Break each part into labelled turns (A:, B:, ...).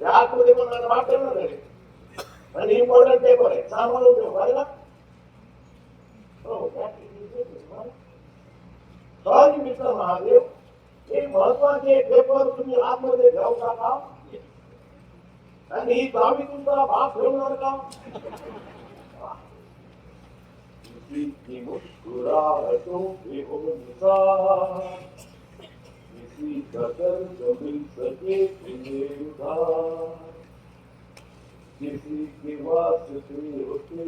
A: आतमध्ये पण मला माफ करणार नाही आणि इम्पॉर्टंट पेपर आहे सांभाळून ठेव पाहिजे सॉरी मिस्टर महादेव हे महत्वाचे पेपर तुम्ही आतमध्ये घेऊ नका आणि ही चावी तुमचा भाग ठेवणार का मुस्कुराहटों पे हो निसार किसी कदर जो मिल सके तुम्हें उधार किसी के वास्ते होते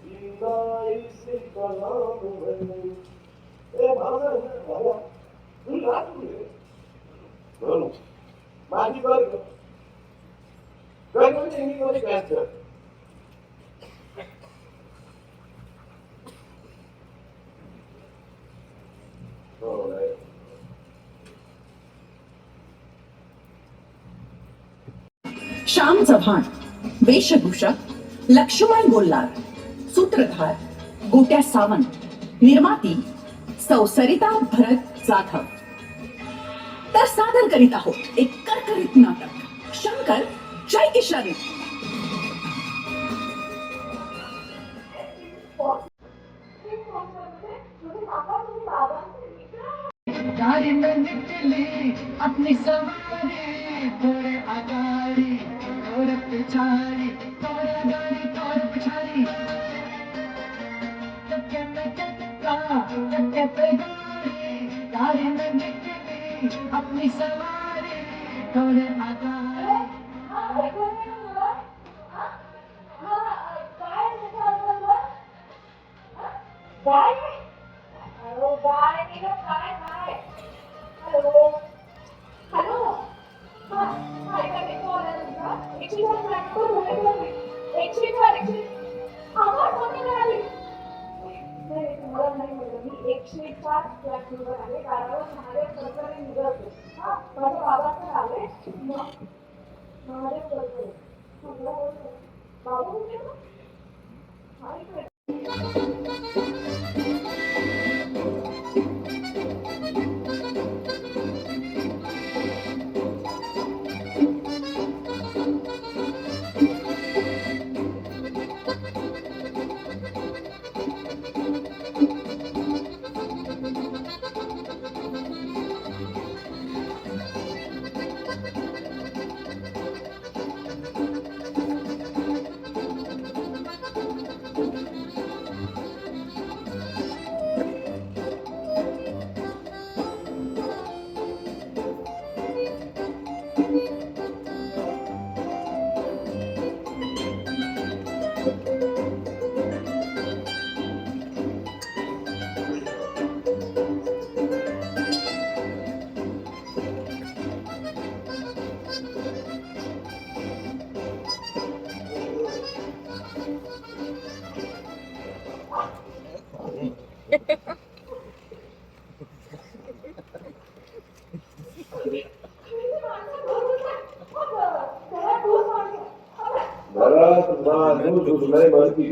A: जीना इसी का नाम है ए भावना भाया तू रात में बोलो माझी बार कर म्हणजे इंग्लिश कॅन्सर
B: श्याम चव्हाण वेशभूषा लक्ष्मण गोल्हार सूत्रधार गोट्या सावंत निर्माती सौसरिता भरत जाधव तर सादर करीत आहोत एक करकरीत नाटक शंकर जय किशन
C: अपनी सवारी थोड़े आगाड़ी थोड़े पिछाड़ी थोड़े आगाड़ी थोड़े पिछाड़ी चक्के पे चक्का चक्के पे गाड़ी में निकली अपनी सवारी थोड़े आगाड़ी
A: नाही माहिती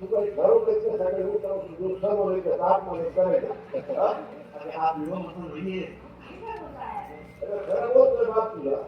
A: तुकडे ठरवले सगळे नुकसान आतमध्ये करायचं हा? आणि हा विवाह म्हणून नाहीये खरं बोलतोय बाप तुला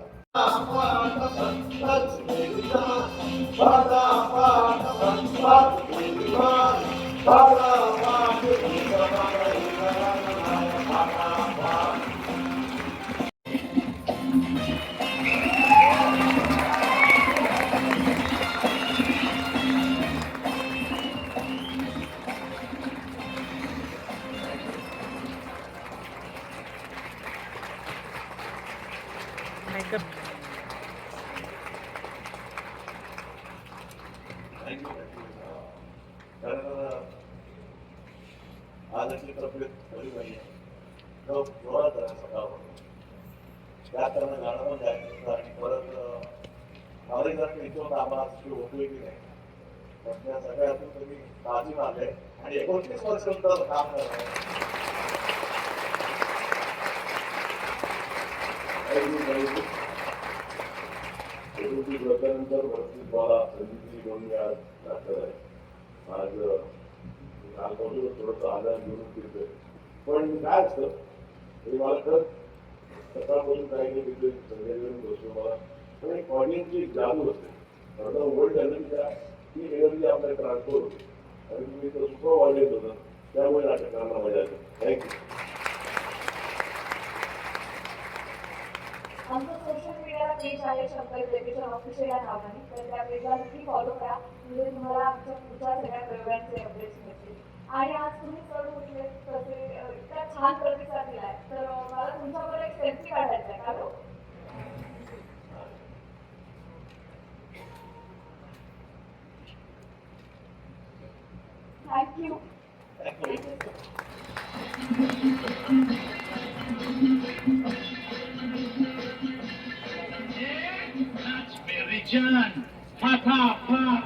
A: आजची तब्येत बरी नाही जोरात आहे सकाळपासून त्या कारण गाणं पण गायचं आणि परत मला जर इथून आम्हाला उपयोगी नाही पण त्या सगळ्यातून तुम्ही ताजी आले आणि 29 वर्ष काम करताय नंतर भरती मला संधी घेऊन दाखल आहे आज कालपासून थोडंसं आधार घेऊन फिरतोय पण काय असतं हे मला खरंच सकाळपासून काही नाही तिथे संधी घेऊन बसतो मला पण एक ऑडियन्सची जादू असते आता वर्ल्ड झालं की काय ती एनर्जी आपल्याला ट्रान्सफर होते आणि तुम्ही तर सुपर ऑडियन्स होतं त्यामुळे नाटकांना मजा येते थँक्यू
D: आमचं सोशल मीडियाला पेज आहे शंकर डेबिशन ऑफिशियल या नावाने तर त्या पेजला नक्की फॉलो करा म्हणजे तुम्हाला आमच्या पुढच्या सगळ्या प्रयोगांचे अपडेट्स मिळतील आणि आज तुम्ही चढ उठले तसे इतका छान प्रतिसाद दिलाय तर मला तुमच्याबरोबर एक सेल्फी काढायचा आहे काढू thank you
E: John, pop, pop, pop.